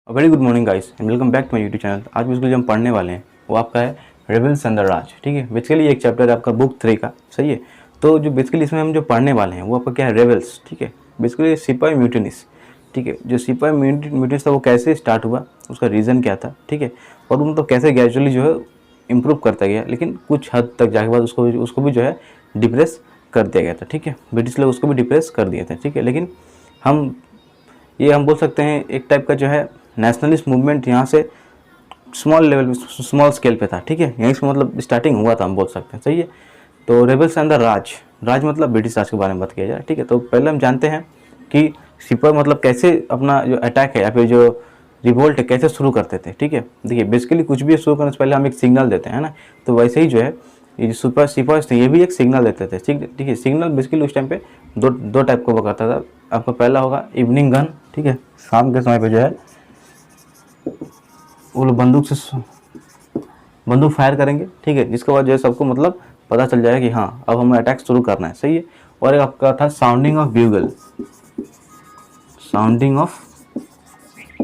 Very good morning guys and welcome back to my YouTube channel. आज basically जो हम पढ़ने वाले हैं वो आपका है रेबल्स एंड द राज। ठीक है, बेसिकली एक चैप्टर है आपका बुक 3 का। सही है, तो जो बेसिकली इसमें हम जो पढ़ने वाले हैं वो आपका क्या है, रेबल्स। ठीक है, बेसिकली सिपाही म्यूटिनीस। ठीक है, जो सिपाही म्यूटिनीस था वो कैसे स्टार्ट हुआ, उसका रीज़न क्या था। ठीक है, और वो मतलब कैसे ग्रेजुअली जो है इम्प्रूव करता गया, लेकिन कुछ हद तक जाके बाद उसको भी जो है डिप्रेस कर दिया गया था। ठीक है, ब्रिटिश लोग उसको भी डिप्रेस कर दिए थे। ठीक है, लेकिन हम बोल सकते हैं एक टाइप का जो है नेशनलिस्ट मूवमेंट यहाँ से स्मॉल लेवल स्मॉल स्केल पे था। ठीक है, यहीं से मतलब स्टार्टिंग हुआ था, हम बोल सकते हैं। सही है, तो रेबल्स एंड द राज, राज मतलब ब्रिटिश राज के बारे में बात किया जाए। ठीक है, तो पहले हम जानते हैं कि सिपाही मतलब कैसे अपना जो अटैक है या फिर जो रिवोल्ट है कैसे शुरू करते थे। ठीक है, देखिए बेसिकली कुछ भी शुरू करने से पहले हम एक सिग्नल देते हैं ना, तो वैसे ही जो है ये जो सुपर सिपाही थे ये भी एक सिग्नल देते थे। ठीक है, सिग्नल बेसिकली उस टाइम पे दो टाइप का हुआ करता था। आपका पहला होगा इवनिंग गन। ठीक है, शाम के समय पे जो है वो लोग बंदूक फायर करेंगे। ठीक है, जिसके बाद जो है सबको मतलब पता चल जाएगा कि हाँ अब हमें अटैक शुरू करना है। सही है, और एक आपका था sounding of bugle. Sounding of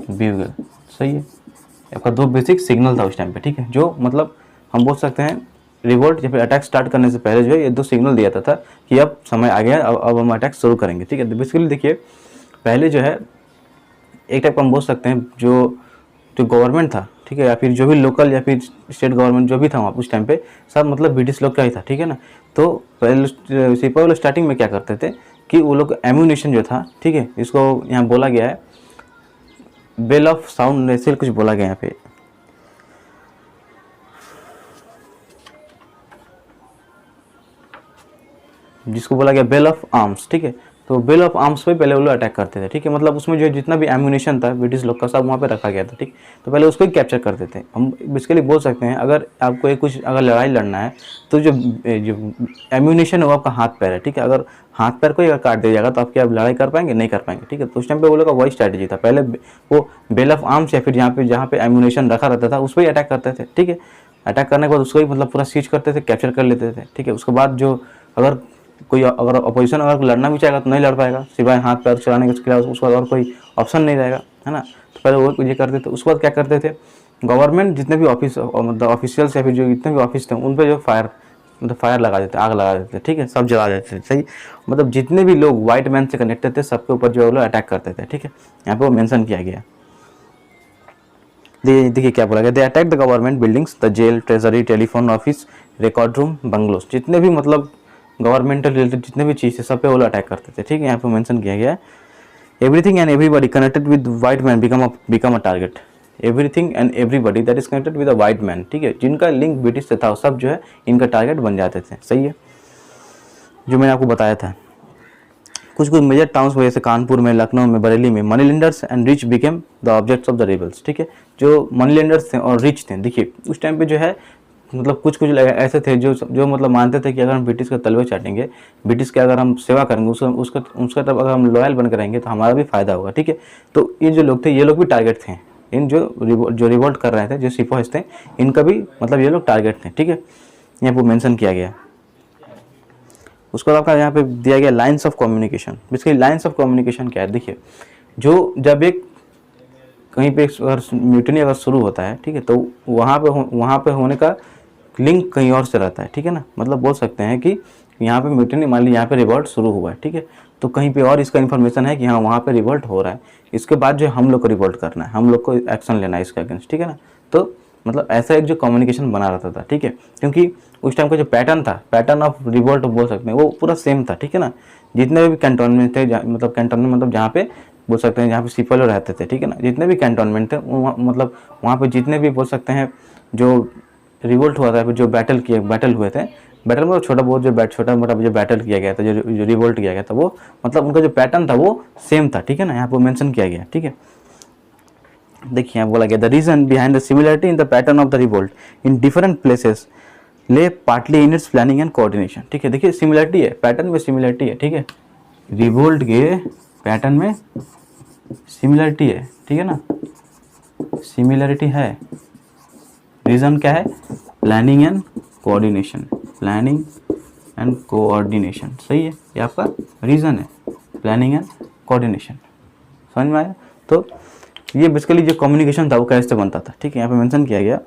bugle, सही है, आपका दो बेसिक सिग्नल था उस टाइम पे। ठीक है, जो मतलब हम बोल सकते हैं रिवोल्ट या फिर अटैक स्टार्ट करने से पहले जो है ये दो सिग्नल दिया था कि अब समय आ गया, अब हम अटैक शुरू करेंगे। ठीक है, तो बेसिकली देखिए पहले जो है एक टाइप का हम बोल सकते हैं जो जो गवर्नमेंट था, ठीक है, या फिर जो भी लोकल या फिर स्टेट गवर्नमेंट जो भी था वहाँ उस टाइम पे सब मतलब ब्रिटिश लोग का ही था। ठीक है ना, तो पहले सिपाही लोग स्टार्टिंग में क्या करते थे कि वो लोग एम्यूनेशन जो था, ठीक है, इसको यहाँ बोला गया है बेल ऑफ साउंड, ऐसे कुछ बोला गया यहाँ पे, जिसको बोला गया बेल ऑफ आर्म्स। ठीक है, तो बेल ऑफ आर्म्स पे पहले वो लोग अटैक करते थे। ठीक है, मतलब उसमें जो जितना भी एम्यूनेशन था ब्रिटिश लोग का सब वहाँ पे रखा गया था। ठीक, तो पहले उसको ही कैप्चर करते थे। हम बेसिकली बोल सकते हैं अगर आपको एक कुछ अगर लड़ाई लड़ना है तो जो एम्यूनेशन है वो आपका हाथ पैर है। ठीक है, अगर हाथ पैर को ही अगर काट दिया जाएगा तो आप क्या लड़ाई कर पाएंगे, नहीं कर पाएंगे। ठीक है, तो उस टाइम पे वो लोग का वही स्ट्रैटेजी था, पहले वो बेल ऑफ आर्म्स या फिर जहाँ पे एम्यूनेशन रखा रहता था उस पर ही अटैक करते थे। ठीक है, अटैक करने के बाद उसको ही मतलब पूरा सीज करते थे, कैप्चर कर लेते थे। ठीक है, उसके बाद जो अगर कोई अगर अपोजिशन अगर लड़ना भी चाहेगा तो नहीं लड़ पाएगा, सिवाय हाथ पैर चलाने के, उसके अलावा उसके बाद और कोई ऑप्शन नहीं रहेगा, है ना। तो पहले वो ये करते थे। उसके बाद क्या करते थे, गवर्नमेंट जितने भी ऑफिस मतलब ऑफिशियल्स या फिर जो जितने भी ऑफिस थे उन पर जो फायर लगा देते, आग लगा देते। ठीक है, सब जला देते थे। सही, मतलब जितने भी लोग व्हाइट मैन से कनेक्टेड थे सबके ऊपर जो है लोग अटैक करते थे। ठीक है, यहाँ पे वो मेंशन किया गया। देखिए क्या बोला गया, they attack the government buildings, the jail, treasury, telephone office, record room, bungalows, जितने भी मतलब गवर्नमेंटल रिलेटेड जितने भी चीज़ है सब पे वो लोग अटैक करते थे। ठीक है, यहाँ पे मेंशन किया गया है everything and everybody connected with white man become a target. Everything and everybody that is connected with a white man, ठीक है, जिनका लिंक ब्रिटिश से था सब जो है इनका टारगेट बन जाते थे। सही है, जो मैंने आपको बताया था कुछ मेजर टाउन्स में जैसे कानपुर में, लखनऊ में, बरेली में money lenders and rich became the objects of the rebels. ठीक है, जो मनी लेंडर्स थे और रिच थे, देखिए उस टाइम पे जो है मतलब कुछ ऐसे थे जो मतलब मानते थे कि अगर हम ब्रिटिश का तलवे चाटेंगे, ब्रिटिश के अगर हम सेवा करेंगे, उसका तब अगर हम लॉयल बन कर रहेंगे तो हमारा भी फायदा होगा। ठीक है, तो ये जो लोग थे ये लोग भी टारगेट थे, इन जो रिवोल्ट कर रहे थे, जो सिपाही थे, इनका भी मतलब ये लोग टारगेट थे। ठीक है, यहाँ पर मेंशन किया गया। उसको आपका यहाँ पे दिया गया lines of communication. Basically lines of communication क्या है, देखिए जो जब एक कहीं पे अगर म्यूटनी अगर शुरू होता है, ठीक है, तो वहाँ पे होने का लिंक कहीं और से रहता है। ठीक है ना, मतलब बोल सकते हैं कि यहाँ पे म्यूटनी, मान ली यहाँ पे रिवोल्ट शुरू हुआ है, ठीक है, तो कहीं पे और इसका इन्फॉर्मेशन है कि हाँ वहाँ पे रिवोल्ट हो रहा है, इसके बाद जो हम लोग को रिवोल्ट करना है, हम लोग को एक्शन लेना है इसके अगेंस्ट। ठीक है ना, तो मतलब ऐसा एक जो कम्युनिकेशन बना रहता था। ठीक है, क्योंकि उस टाइम का जो पैटर्न था, पैटर्न ऑफ रिवोल्ट बोल सकते हैं, वो पूरा सेम था। ठीक है ना, जितने भी कैंटोनमेंट थे, मतलब कैंटोनमेंट मतलब जहाँ पे बोल सकते हैं जहाँ पे सिपाही लोग रहते थे, ठीक है ना, जितने भी कैंटोनमेंट थे मतलब वहाँ पे जितने भी बोल सकते हैं जो रिवोल्ट हुआ था, जो बैटल हुए थे, बैटल में छोटा बहुत जो छोटा मोटा जो बैटल किया गया था, जो रिवोल्ट किया गया था, वो मतलब उनका जो पैटर्न था वो सेम था। ठीक है ना, यहाँ पर मेंशन किया गया। ठीक है, देखिए यहाँ बोला गया the reason behind the similarity in the pattern of the revolt in different places lay partly in its planning and coordination. ठीक है, देखिए सिमिलरिटी है, पैटर्न में सिमिलरिटी है। ठीक है, रिवोल्ट के पैटर्न में सिमिलरिटी है। ठीक है ना, सिमिलरिटी है, रीजन क्या है, planning and coordination, planning and coordination. सही है, ये आपका रीजन है, प्लानिंग एंड कोऑर्डिनेशन। समझ में आया। तो ये बेसिकली जो कम्युनिकेशन था वो कैसे बनता था, ठीक है। यहाँ पे मेंशन किया गया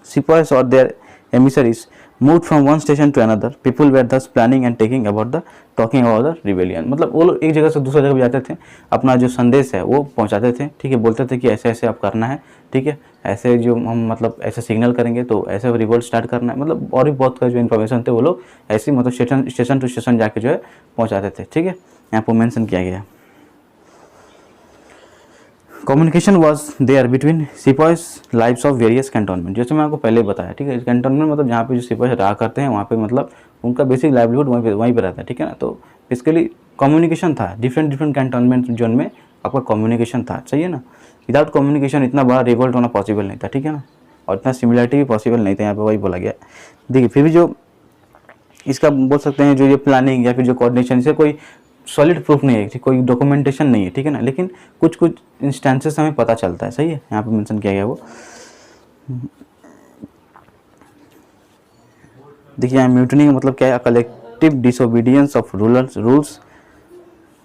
Sepoys or their emissaries moved from one station to another. People were thus planning and talking about the rebellion. मतलब वो लोग एक जगह से दूसरी जगह पे जाते थे, अपना जो संदेश है वो पहुंचाते थे, ठीक है। बोलते थे कि ऐसे ऐसे आप करना है, ठीक है, ऐसे जो हम मतलब ऐसे सिग्नल करेंगे तो ऐसे रिवोल्ट स्टार्ट करना है, मतलब और भी बहुत का जो इन्फॉर्मेशन थे वो लोग ऐसे मतलब स्टेशन टू स्टेशन जाके जो है पहुँचाते थे, ठीक है। यहाँ पर मैंसन किया गया communication was there between sipahis lives of various cantonment. जैसे मैं आपको पहले बताया, ठीक है। कैंटोनमेंट मतलब जहाँ पे जो सिपाही रहा करते हैं वहाँ पे मतलब उनका बेसिक लाइवलीहुड वहीं पे रहता है, ठीक है ना। तो बेसिकली कम्युनिकेशन था डिफरेंट कैंटोनमेंट जोन में, आपका कम्युनिकेशन था, सही है ना। विदाउट कम्युनिकेशन इतना बड़ा रिवोल्ट होना पॉसिबल नहीं था, ठीक है ना, और इतना सिमिलरिटी भी पॉसिबल नहीं था, यहाँ पर वही बोला गया। देखिए फिर भी जो इसका बोल सकते हैं जो ये प्लानिंग या फिर जो कोऑर्डिनेशन, इसे कोई सॉलिड प्रूफ नहीं है, कोई डॉक्यूमेंटेशन नहीं है, ठीक है ना, लेकिन कुछ कुछ इंस्टेंसेस हमें पता चलता है, सही है। यहाँ पे मेंशन किया गया वो देखिए यहाँ म्यूटनी का मतलब क्या है, collective disobedience of rules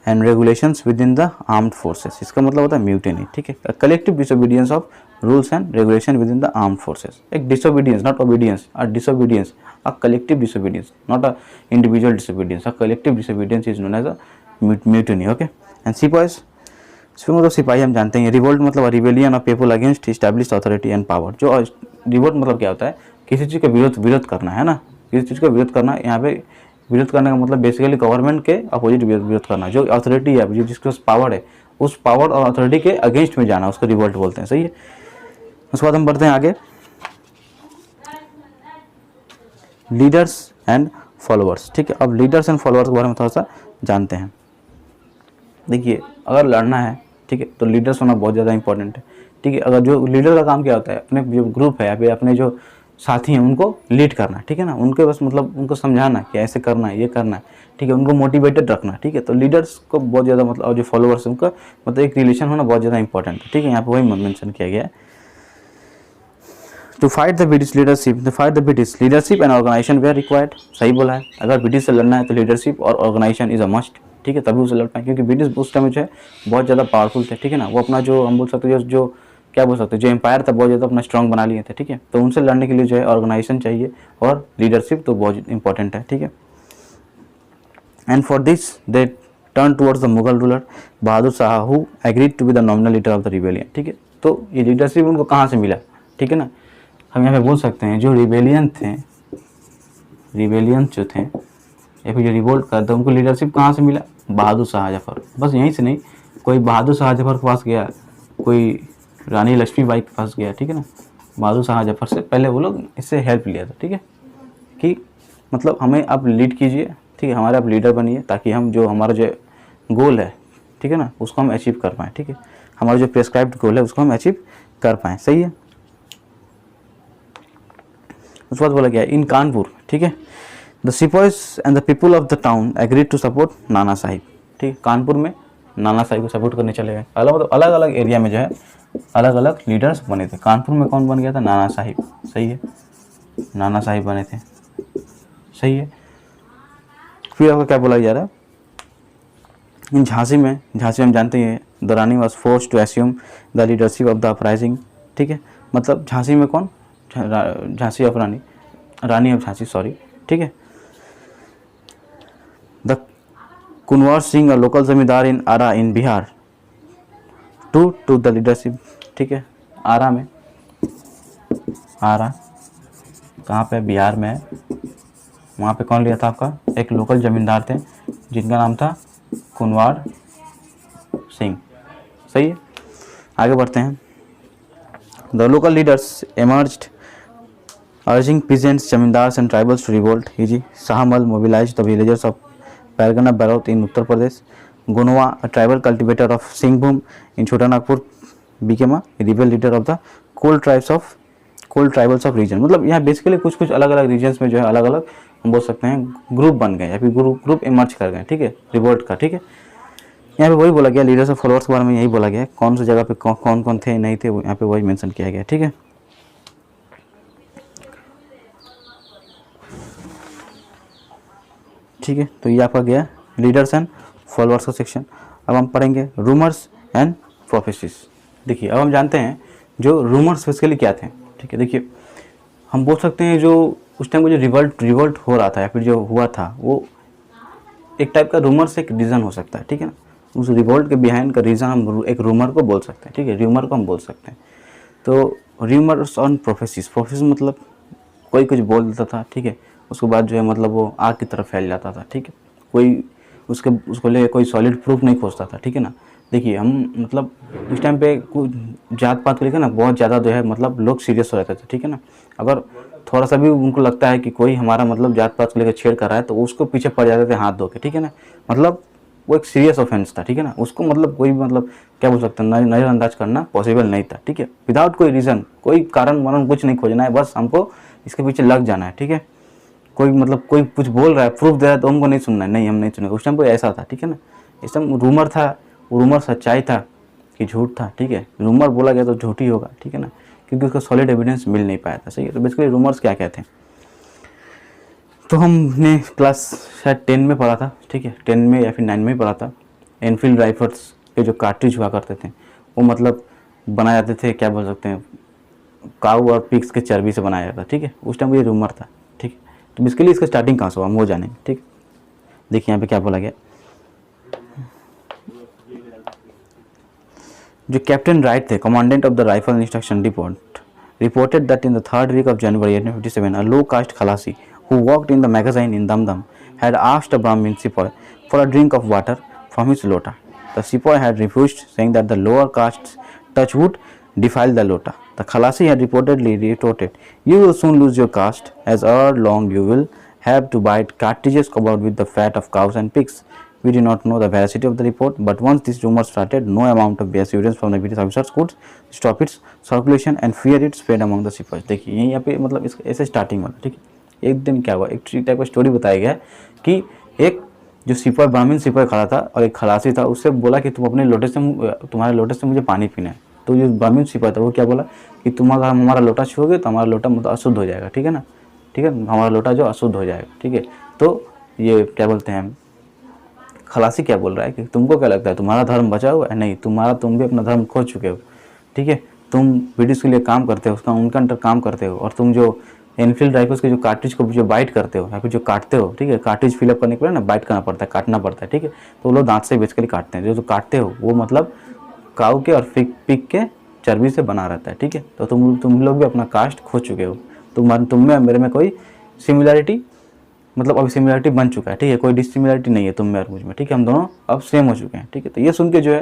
and regulations within the armed forces. इसका मतलब होता है म्यूटनी, ठीक है। Collective disobedience of rules and regulation within the armed forces. एक disobedience, not obedience, a disobedience, a collective disobedience, not a individual disobedience. A collective disobedience is known as a mutiny. Okay, and sepoys, मतलब सिपाही हम जानते हैं, revolt मतलब rebellion of people against established authority and power. जो revolt मतलब क्या होता है, किसी चीज़ का विरोध करना है ना, किसी चीज़ का विरोध करना। यहाँ पे विरोध करने का मतलब बेसिकली गवर्नमेंट के अपोजिट विरोध करना, जो अथॉरिटी है, जो जिसके पास पावर है, उस पावर और अथॉरिटी के अगेंस्ट में जाना, उसको रिवोल्ट बोलते हैं, सही है। उसके बाद हम बढ़ते हैं आगे, लीडर्स एंड फॉलोअर्स, ठीक है। अब लीडर्स एंड फॉलोअर्स के बारे में थोड़ा सा जानते हैं। देखिए अगर लड़ना है, ठीक है, तो लीडर्स होना बहुत ज़्यादा इंपॉर्टेंट है, ठीक है। अगर जो लीडर का काम क्या होता है, अपने जो ग्रुप है या फिर अपने जो साथी हैं उनको लीड करना, ठीक है ना, उनके बस मतलब उनको समझाना कि ऐसे करना है, ये करना है, ठीक है, उनको मोटिवेटेड रखना, ठीक है। तो लीडर्स को बहुत ज़्यादा मतलब, और जो फॉलोअर्स उनका मतलब एक रिलेशन होना बहुत ज़्यादा इंपॉर्टेंट है, ठीक है। यहाँ पर वही मेंशन किया गया है। To fight the British leadership and organization were required। सही बोला है, अगर ब्रिटिश से लड़ना है तो लीडरशिप और ऑर्गेनाइजेशन इज अ मस्ट, ठीक है, तभी उसे लड़ पाए, क्योंकि ब्रिटिश उस टाइम जो है बहुत ज़्यादा पावरफुल थे, ठीक है ना। वो अपना जो हम बोल सकते हैं जो क्या बोल सकते हैं, जो एम्पायर था बहुत ज़्यादा अपना स्ट्रॉन्ग बना लिए थे, ठीक है। तो उनसे लड़ने के लिए जो है ऑर्गेनाइजेशन चाहिए और लीडरशिप तो बहुत इंपॉर्टेंट है, ठीक है। And for this they turn towards the Mughal ruler Bahadur Shah who agreed to be the nominal leader of the rebellion, ठीक है। तो ये लीडरशिप उनको कहाँ से मिला, ठीक है ना। हम यहाँ पे बोल सकते हैं जो रिबेलियन जो थे या फिर जो रिवोल्ट करते उनको लीडरशिप कहाँ से मिला, बहादुर शाह जफर। बस यहीं से नहीं, कोई बहादुर शाह जफर के पास गया, कोई रानी लक्ष्मीबाई के पास गया, ठीक है ना। बहादुर शाह जफर से पहले वो लोग इससे हेल्प लिया था, ठीक है, कि मतलब हमें आप लीड कीजिए, ठीक है, हमारे आप लीडर बनिए, ताकि हम जो हमारा जो गोल है, ठीक है ना, उसको हम अचीव कर पाएँ, ठीक है। हमारा जो प्रेस्क्राइब्ड गोल है उसको हम अचीव कर पाएँ, सही है। उसके बाद बोला गया इन कानपुर, ठीक है, the sipahis and the people of the town agreed to support Nana Sahib, ठीक है। कानपुर में नाना साहिब को सपोर्ट करने चले गए। अलग अलग एरिया में जो है अलग अलग लीडर्स बने थे। कानपुर में कौन बन गया था, नाना साहिब, सही है, नाना साहिब बने थे, सही है। फिर आपका क्या बोला जा रहा है, इन झांसी में हम जानते हैं the Rani was force to assume the leadership of the uprising, ठीक है। मतलब झांसी में कौन, Jhansi of Rani of Jhansi, sorry, ठीक है। The Kunwar Singh, local zamindar in Arrah in Bihar to the leadership, ठीक है। आरा में, आरा कहाँ पे, बिहार में है। वहाँ पे कौन लिया था आपका, एक लोकल जमींदार थे जिनका नाम था कुंवर सिंह, सही है। आगे बढ़ते हैं। The local leaders emerged urging peasants, zamindars and tribals to revolt. He Sahamal mobilized the villagers of Pargana Baraut in Uttar Pradesh. Gunwa, a tribal cultivator of Singhbhum in Chotanagpur, became a rebel leader of the coal tribals of region। मतलब यहाँ basically कुछ अलग अलग regions में जो है अलग अलग हम बोल सकते हैं ग्रुप बन गए या फिर ग्रुप इमर्ज कर गए, ठीक है, रिवोल्ट का, ठीक है। यहाँ पे वही बोला गया, लीडर्स और फॉलोअर्स के बारे में यही बोला गया, कौन सी जगह पे कौन कौन थे नहीं थे, यहाँ पे वही मेंशन किया गया, ठीक है। ठीक है, तो ये आपका गया लीडर्स एंड फॉलोअर्स का सेक्शन। अब हम पढ़ेंगे रूमर्स एंड प्रोफेसिस। देखिए अब हम जानते हैं जो रूमर्स बेसिकली क्या थे, ठीक है। देखिए हम बोल सकते हैं जो उस टाइम को जो रिवोल्ट हो रहा था या फिर जो हुआ था वो एक टाइप का रूमर से एक रीज़न हो सकता है, ठीक है ना। उस रिवोल्ट के बिहाइंड का रीज़न हम एक रूमर को बोल सकते हैं, ठीक है, र्यूमर को हम बोल सकते हैं। तो र्यूमर्स ऑन प्रोफेसिस, प्रोफेसिस मतलब कोई कुछ बोल देता था, ठीक है, उसके बाद जो है मतलब वो आग की तरफ फैल जाता था, ठीक है। कोई उसको ले कोई सॉलिड प्रूफ नहीं खोजता था, ठीक है ना। देखिए हम मतलब उस टाइम पे कुछ जात पात को लेकर ना बहुत ज़्यादा जो है मतलब लोग सीरियस हो जाते थे, ठीक है ना। अगर थोड़ा सा भी उनको लगता है कि कोई हमारा मतलब जात पात को लेकर छेड़ कर रहा है तो उसको पीछे पड़ जाते थे हाथ धो के, ठीक है ना। मतलब वो एक सीरियस ऑफेंस था, ठीक है ना। उसको मतलब कोई भी मतलब क्या बोल सकते हैं नज़रअंदाज करना पॉसिबल नहीं था, ठीक है। विदाउट कोई रीज़न, कोई कारण वरण कुछ नहीं खोजना है, बस हमको इसके पीछे लग जाना है, ठीक है। कोई मतलब कोई कुछ बोल रहा है, प्रूफ दे रहा है तो हमको नहीं सुनना है, नहीं हम नहीं सुनेंगे। उस टाइम कोई ऐसा था, ठीक है ना। इस टाइम रूमर था, वो रूमर सच्चाई था कि झूठ था, ठीक है। रूमर बोला गया तो झूठ ही होगा, ठीक है ना, क्योंकि उसका सॉलिड एविडेंस मिल नहीं पाया था, सही है। तो बेसिकली रूमर्स क्या क्या थे तो हमने क्लास शायद 10 में पढ़ा था, ठीक है, 10 में या फिर 9 में पढ़ा था। एनफील्ड राइफल्स के जो कार्ट्रिज हुआ करते थे वो मतलब बनाए जाते थे, क्या बोल सकते हैं, काऊ और पिग्स के चर्बी से बनाया जाता, ठीक है। उस टाइम ये रूमर था, ठीक है। तो बेसिकली इसका स्टार्टिंग कहाँ से हुआ हम वो जानेंगे, ठीक। देखिए यहाँ पे क्या बोला गया, जो कैप्टन राइट थे, commandant of the rifle instruction deport, reported that in the third week of January 1857, a low-caste Khalasi who worked in the magazine in Damdam had asked a Brahmin sepoy for a drink of water from his lota. The sepoy had refused, saying that the lower castes touch would defile the lota. The Khalasi had reportedly retorted, "You will soon lose your caste, as ere long you will have to bite cartridges covered with the fat of cows and pigs." We do not know the veracity of the report, but once this rumor started, no amount of assurance from the British officers could stop its circulation and fear it spread among the sepoys. देखिए यही यहाँ पे मतलब इस ऐसे starting वाला, ठीक है। एक दिन क्या हुआ, एक टाइप का स्टोरी बताया गया कि एक जो सिपाही, ब्राह्मण सिपाही खड़ा था और एक खलासी था, उससे बोला कि तुम अपने लोटे से, तुम्हारे लोटे से मुझे पानी पीना है। तो जो ब्राह्मण सिपाही था वो क्या बोला कि तुम अगर हमारा लोटा छुओगे तो हमारा लोटा मतलब अशुद्ध हो जाएगा, ठीक है ना, ठीक है, हमारा लोटा जो अशुद्ध हो जाएगा, ठीक है। तो ये क्या बोलते हैं, खलासी क्या बोल रहा है कि तुमको क्या लगता है तुम्हारा धर्म बचा हुआ है, नहीं, तुम भी अपना धर्म खो चुके हो, ठीक है। तुम ब्रिटिश के लिए काम करते हो, उसका उनके अंडर काम करते हो, और तुम जो एनफील्ड राइफल्स के जो कार्ट्रिज को जो बाइट करते हो या फिर जो काटते हो, ठीक है, कार्ट्रिज फिलअप करने के लिए ना बाइट करना पड़ता है, काटना पड़ता है, ठीक है। तो वो लोग दांत से बेसिकली काटते हैं, जो काटते हो वो मतलब काऊ के और पिग के चर्बी से बना रहता है, ठीक है। तो तुम लोग भी अपना कास्ट खो चुके हो, तुम में मेरे में कोई सिमिलैरिटी मतलब अभी सिमिलरिटी बन चुका है, ठीक है, कोई डिसिमिलरिटी नहीं है तुम में और मुझ में, ठीक है, हम दोनों अब सेम हो चुके हैं, ठीक है। तो ये सुन के जो है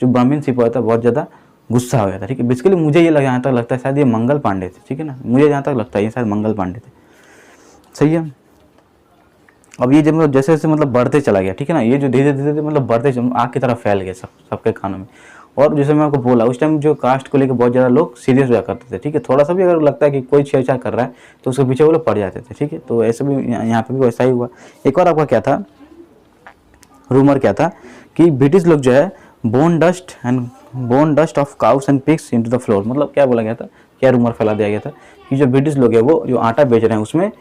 जो ब्राह्मण सिपाही था बहुत ज़्यादा गुस्सा हो गया था, ठीक है। बेसिकली मुझे ये यहाँ तक लगता है शायद ये मंगल पांडे थे, ठीक है ना, मुझे जहाँ तक लगता है ये शायद मंगल पांडे थे, सही है। अब ये जब मतलब जैसे जैसे मतलब बढ़ते चला गया, ठीक है ना, ये जो धीरे धीरे मतलब बढ़ते आग की तरफ फैल गया सबके कानों में। और जैसे मैं आपको बोला उस टाइम जो कास्ट को लेकर बहुत ज़्यादा लोग सीरियस हुआ करते थे, ठीक है। थोड़ा सा भी अगर लगता है कि कोई छेड़छाड़ कर रहा है तो उसके पीछे वो लोग पड़ जाते थे, ठीक है। तो ऐसे भी यहाँ पे भी वैसा ही हुआ। एक और आपका क्या था रूमर, क्या था कि ब्रिटिश लोग जो है bone dust of cows and pigs into the floor, मतलब क्या बोला गया था, क्या रूमर फैला दिया गया था कि जो ब्रिटिश लोग है वो जो आटा बेच रहे हैं उसमें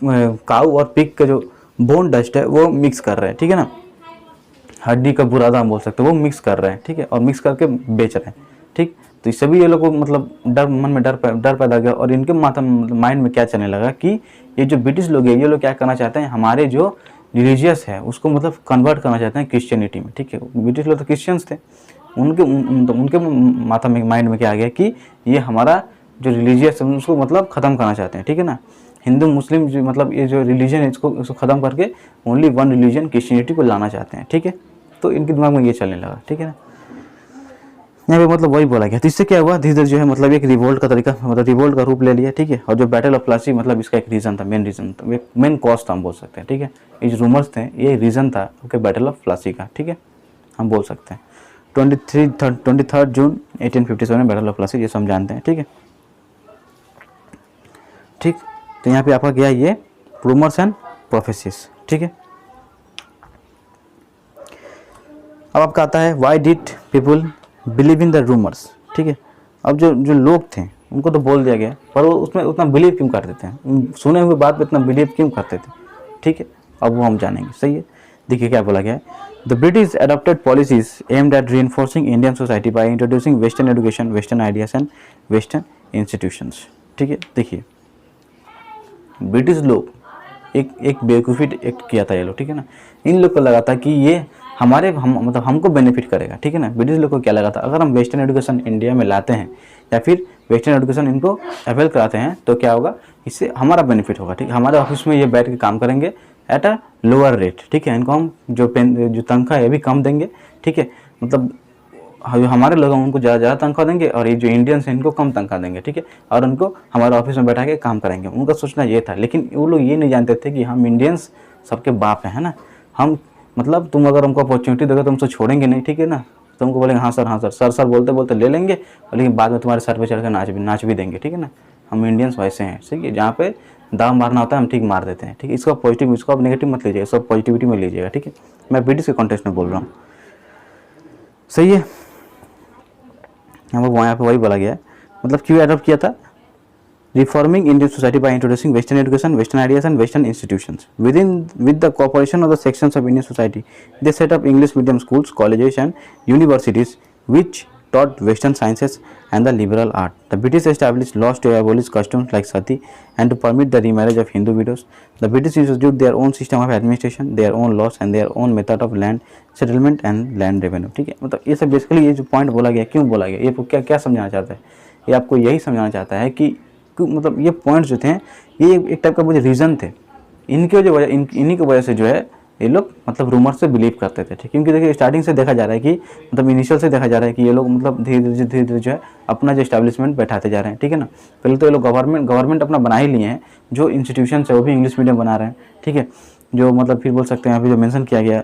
काऊ और पिग का जो बोन डस्ट है वो मिक्स कर रहे हैं, ठीक है ना, हड्डी का बुरादा हम बोल सकते हैं, वो मिक्स कर रहे हैं, ठीक है, और मिक्स करके बेच रहे हैं, ठीक। तो इससे भी ये लोग को मतलब मन में डर पैदा गया, और इनके माइंड में क्या चलने लगा कि ये जो ब्रिटिश लोग हैं ये लोग क्या करना चाहते हैं, हमारे जो रिलीजियस है उसको मतलब कन्वर्ट करना चाहते हैं क्रिश्चियनिटी में, ठीक है। ब्रिटिश लोग तो क्रिश्चियंस थे, उनके माथा में माइंड में क्या आ गया कि ये हमारा जो रिलीजियस है उसको मतलब ख़त्म करना चाहते हैं, ठीक है ना। हिंदू मुस्लिम जो मतलब ये जो रिलीजन है इसको ख़त्म करके ओनली वन रिलीजन क्रिश्चियनिटी को लाना चाहते हैं, ठीक है। तो इनके दिमाग में ये चलने लगा, ठीक है ना। यहाँ पे मतलब वही बोला गया। तो इससे क्या हुआ, धीरे धीरे जो है मतलब एक रिवोल्ट का तरीका मतलब रिवोल्ट का रूप ले लिया, ठीक है। और जो बैटल ऑफ प्लासी मतलब इसका एक रीज़न था, मेन रीज़न था, एक मेन कॉज था हम बोल सकते हैं, ठीक है। ये जो रूमर्स थे ये रीज़न था ओके बैटल ऑफ प्लासी का, ठीक है, हम बोल सकते हैं। 23 जून 1857 बैटल ऑफ प्लासी, जैसे हम जानते हैं, ठीक है, ठीक। तो यहाँ पे आपका गया ये रूमर्स एंड प्रोफेसीज, ठीक है। अब आपका आता है why did people believe in the rumours, ठीक है। अब जो लोग थे उनको तो बोल दिया गया, पर वो उसमें उतना बिलीव क्यों करते थे, सुने हुए बात पे इतना बिलीव क्यों करते थे, ठीक है। अब वो हम जानेंगे, सही है। देखिए क्या बोला गया है, the British adopted policies aimed at reinforcing Indian society by introducing Western education, Western ideas and Western institutions. ठीक है, देखिए ब्रिटिश लोग एक बेवकूफ़ी एक्ट किया था ये लोग, ठीक है ना। इन लोग को लगा था कि ये मतलब हमको बेनिफिट करेगा, ठीक है ना। ब्रिटिश लोग को क्या लगा था, अगर हम वेस्टर्न एजुकेशन इंडिया में लाते हैं या फिर वेस्टर्न एजुकेशन इनको अवेल कराते हैं तो क्या होगा, इससे हमारा बेनिफिट होगा, ठीक है। हमारे ऑफिस में ये बैठ के काम करेंगे एट अ लोअर रेट, ठीक है। इनको हम जो तनख्वाह है भी कम देंगे, ठीक है। मतलब जो हमारे लोग हैं उनको ज़्यादा तनख्वाह देंगे और ये जो इंडियंस हैं इनको कम तनख्वाह देंगे, ठीक है। और उनको हमारे ऑफिस में बैठा के काम कराएंगे, उनका सोचना ये था। लेकिन वो लोग ये नहीं जानते थे कि हम इंडियंस सबके बाप हैं, है ना। हम मतलब तुम अगर हमको अपॉर्चुनिटी दोगे तो हमसे छोड़ेंगे नहीं, ठीक है ना। तुमको बोलेंगे हाँ सर सर सर बोलते बोलते ले लेंगे, लेकिन बाद में तुम्हारे सर पे चढ़ कर नाच भी देंगे, ठीक है ना। हम इंडियंस वैसे हैं, ठीक है। जहाँ पे दाव मारना होता है हम ठीक मार देते हैं, ठीक है। इसको पॉजिटिव, इसको आप नेगेटिव मत लीजिएगा, सब पॉजिटिविटी में लीजिएगा, ठीक है। मैं ब्रिटिश के कॉन्टेक्स्ट में बोल रहा हूँ, सही है। यहाँ पे वही बोला गया है, मतलब क्यों एडॉप्ट किया था, reforming Indian society by introducing Western education, Western ideas and Western institutions. With the cooperation of the sections of Indian society, they set up English medium schools, colleges and universities which taught Western sciences and the liberal art. The British established laws to abolish customs like sati and to permit the remarriage of Hindu widows. The British instituted their own system of administration, their own laws and their own method of land settlement and land revenue. ठीक है, मतलब ये सब basically ये जो point बोला गया, क्यों बोला गया, ये क्या क्या समझाना चाहता है, ये आपको यही समझाना चाहता है कि मतलब ये पॉइंट्स जो थे ये एक टाइप का मुझे रीज़न थे, इनकी वजह इन्हीं की वजह से जो है ये लोग मतलब रूमर से बिलीव करते थे, ठीक। क्योंकि देखिए स्टार्टिंग से देखा जा रहा है कि मतलब इनिशियल से देखा जा रहा है कि ये लोग मतलब धीरे धीरे जो है अपना जो एस्टैब्लिशमेंट बैठाते जा रहे हैं, ठीक है ना। पहले तो ये लोग गवर्नमेंट अपना बना ही लिए हैं, जो इंस्टीट्यूशन है वो भी इंग्लिश मीडियम बना रहे हैं, ठीक है। जो मतलब फिर बोल सकते हैं यहाँ पे जो मेंशन किया गया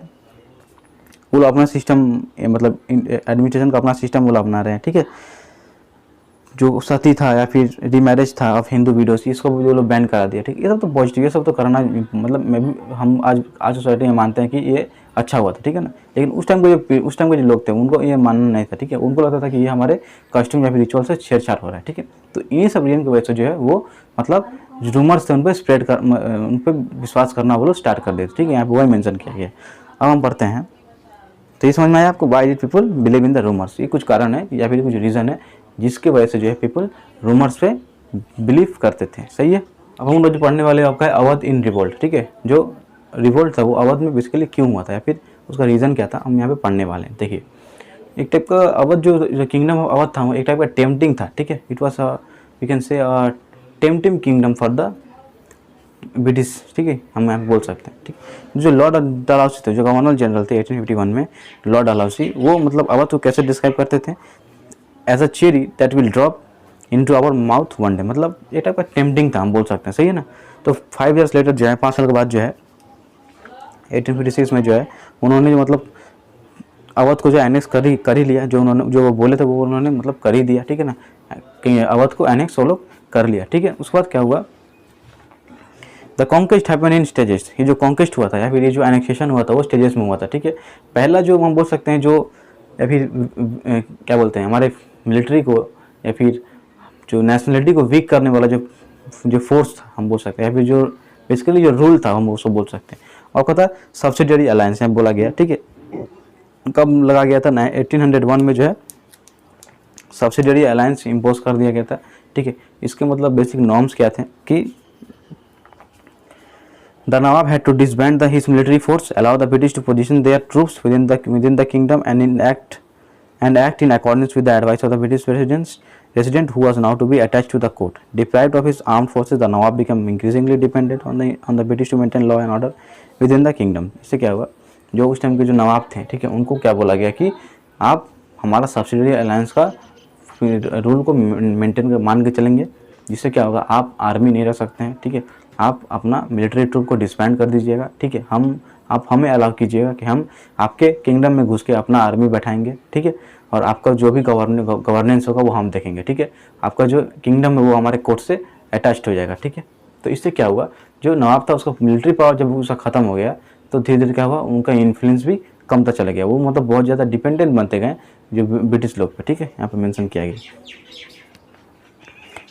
वो लोग अपना सिस्टम मतलब एडमिनिस्ट्रेशन का अपना सिस्टम वो लोग अपना रहे हैं, ठीक है। जो सती था या फिर रीमैरिज था ऑफ हिंदू विडोज, इसको भी जो लोग बैन करा दिया, ठीक। ये सब तो पॉजिटिव, ये सब तो करना मतलब मैं भी हम आज सोसाइटी में मानते हैं कि ये अच्छा हुआ था, ठीक है ना। लेकिन उस टाइम के जो लोग थे उनको ये मानना नहीं था, ठीक है। उनको लगता था कि ये हमारे कस्टम या फिर रिचुअल से छेड़छाड़ हो रहा है, ठीक है। तो इन्हीं सब रीजन की वजह से जो है वो मतलब रूमर्स थे उन पर स्प्रेड कर उन पर विश्वास करना वो लोग स्टार्ट कर देते, ठीक है। यहाँ पर वही मेंशन किया गया। अब हम पढ़ते हैं, तो ये समझ में आया आपको, why did people believe in the rumours. ये कुछ कारण है या फिर कुछ रीज़न है जिसके वजह से जो है पीपल रूमर्स पे बिलीव करते थे, सही है। अब हम लोग जो पढ़ने वाले आपका है अवध इन रिवोल्ट, ठीक है। जो रिवोल्ट था वो अवध में बेसिकली क्यों हुआ था या फिर उसका रीज़न क्या था, हम यहाँ पे पढ़ने वाले हैं। देखिए एक टाइप का अवध जो किंगडम ऑफ अवध था वो एक टाइप का टेम्पटिंग था, ठीक है। It was we can say tempting kingdom for the British, ठीक है, हम यहाँ पे बोल सकते हैं, ठीक। जो लॉर्ड डलहौसी थे, जो गवर्नर जनरल थे 1851 में, लॉर्ड डलहौसी, वो मतलब अवध को कैसे डिस्क्राइब करते थे, as a cherry that will drop into our mouth one day. मतलब एक टाइप का टेम्पटिंग था, हम बोल सकते हैं, सही है ना। तो 5 years लेटर जो है, 5 साल के बाद जो है 1856 में जो है उन्होंने जो मतलब अवध को जो एनेक्स कर ही लिया, जो वो बोले थे वो उन्होंने मतलब कर ही दिया, ठीक है ना। कहीं अवध को एनेक्स वो लोग कर लिया, ठीक है। उसके बाद क्या हुआ, the conquest happen in stages. ये जो कॉन्क्वेस्ट हुआ था या फिर ये जो एनेक्सेशन हुआ था वो स्टेजेस में हुआ था, ठीक है। पहला जो हम बोल सकते हैं जो या फिर क्या बोलते हैं हमारे मिलिट्री को या फिर जो नेशनलिटी को वीक करने वाला जो फोर्स था हम बोल सकते हैं, या फिर जो बेसिकली जो रूल था हम उसको बोल सकते हैं। और कहता सब्सिडियरी अलायंस यहाँ बोला गया, ठीक है। कब लगा गया था, 1801 में जो है सब्सिडियरी अलायंस इम्पोज कर दिया गया था, ठीक है। इसके मतलब बेसिक नॉर्म्स क्या थे कि the Nawab had to disband his military force, allow the British to position their troops within the kingdom and act in accordance with the advice of the British resident who was now to be attached to the court. Deprived of his armed forces, the Nawab became increasingly dependent on the British to maintain law and order within the kingdom. इससे क्या हुआ, जो उस time के जो नवाब थे, ठीक है, उनको क्या बोला गया कि आप हमारा सब्सिडियरी अलायंस का रूल को मेंटेन मान के चलेंगे, जिससे क्या होगा आप आर्मी नहीं रह सकते हैं, ठीक है। आप अपना मिलिट्री ट्रूप को डिस्बैंड कर दीजिएगा, ठीक है। आप हमें अलाउ कीजिएगा कि हम आपके किंगडम में घुस के अपना आर्मी बैठाएंगे, ठीक है। और आपका जो भी गवर्नेंस होगा वो हम देखेंगे, ठीक है। आपका जो किंगडम है वो हमारे कोर्ट से अटैच्ड हो जाएगा, ठीक है। तो इससे क्या हुआ, जो नवाब था उसका मिलिट्री पावर जब उसका ख़त्म हो गया तो धीरे धीरे क्या हुआ, उनका इन्फ्लुएंस भी कमता चला गया। वो मतलब बहुत ज़्यादा डिपेंडेंट बनते गए जो ब्रिटिश लोग पे, ठीक है। यहाँ पर मेंशन किया गया।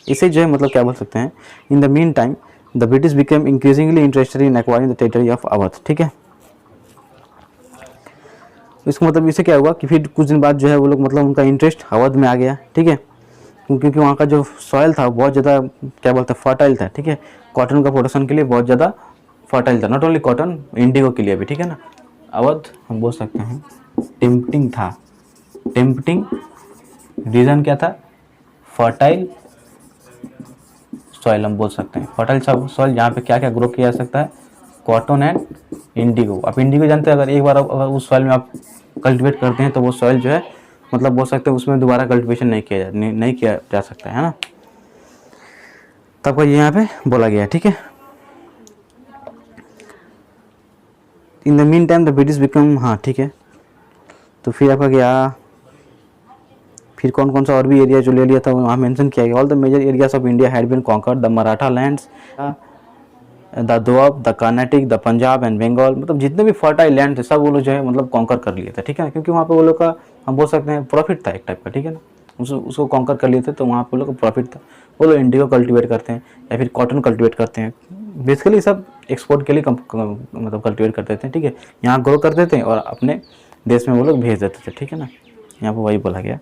इसे जो है मतलब क्या बोल सकते हैं, in the mean time the British became increasingly interested in acquiring the territory of Awadh, ठीक है। इसका मतलब इससे क्या हुआ कि फिर कुछ दिन बाद जो है वो लोग मतलब उनका इंटरेस्ट अवध में आ गया, ठीक है, क्योंकि वहाँ का जो सॉइल था बहुत ज़्यादा क्या बोलते हैं फर्टाइल था, ठीक है, कॉटन का प्रोडक्शन के लिए बहुत ज़्यादा फर्टाइल था, नॉट ओनली कॉटन, इंडिगो के लिए भी, ठीक है ना। अवध हम बोल सकते हैं टेम्पटिंग था, टेम्पटिंग रीज़न क्या था, फर्टाइल सॉइल हम बोल सकते हैं, फर्टाइल सॉइल जहाँ पे क्या क्या ग्रो किया जा सकता है, कॉटन एंड इंडिगो। आप इंडिगो जानते हैं, अगर एक बार अगर उस सॉइल में आप कल्टिवेट करते हैं तो वो सॉइल जो है मतलब बोल सकते हैं उसमें दोबारा कल्टिवेशन नहीं किया जा सकता है ना, तब का ये यहाँ पे बोला गया है, ठीक है। In the mean time the British become, हाँ ठीक है, तो फिर आपका गया, फिर कौन कौन सा और भी एरिया जो ले लिया था वहाँ मेंशन किया गया, all the major areas of India had been conquered, the Maratha lands, the Doab, the Carnatic, the Punjab and Bengal, मतलब जितने भी फर्टाइल लैंड थे सब वो लोग जो है मतलब कॉन्कर कर लिए थे, ठीक है ना, क्योंकि वहाँ पे वो लोग का हम बोल सकते हैं प्रॉफिट था एक टाइप का, ठीक है ना, उसको कॉन्कर कर लिए थे तो वहाँ पे वो लोग का प्रॉफिट था। वो लोग इंडिगो कल्टिवेट करते हैं या फिर कॉटन कल्टिवेट करते हैं, बेसिकली सब एक्सपोर्ट के लिए मतलब कल्टिवेट करते थे, ठीक है, यहाँ ग्रो करते थे और अपने देश में वो लोग भेज देते थे, ठीक है ना, यहाँ पर वही बोला गया।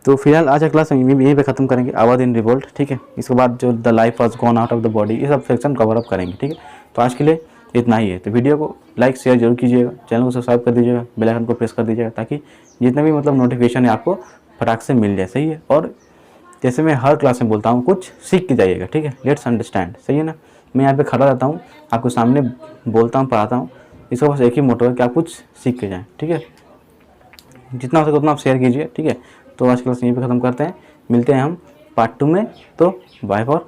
तो फिलहाल आज का क्लास हम यहीं पे ख़त्म करेंगे, अवध इन रिवोल्ट, ठीक है, इसके बाद जो the life was gone out of the body, ये सब सेक्शन कवर अप करेंगे, ठीक है। तो आज के लिए इतना ही है, तो वीडियो को लाइक शेयर जरूर कीजिएगा, चैनल को सब्सक्राइब कर दीजिएगा, बेल आइकन को प्रेस कर दीजिएगा, ताकि जितने भी मतलब नोटिफिकेशन है आपको फटाक से मिल जाए, सही है। और जैसे मैं हर क्लास में बोलता हूँ कुछ सीख के जाइएगा, ठीक है, लेट्स अंडरस्टैंड, सही है ना। मैं यहाँ पे खड़ा रहता हूँ, आपको सामने बोलता हूँ, पढ़ाता हूँ, इसका बस एक ही मोटो है कि आप कुछ सीख के जाएँ, ठीक है। जितना हो सके उतना आप शेयर कीजिए, ठीक है। तो आज क्लास यहीं पे ख़त्म करते हैं, मिलते हैं हम पार्ट 2 में, तो बाय फॉर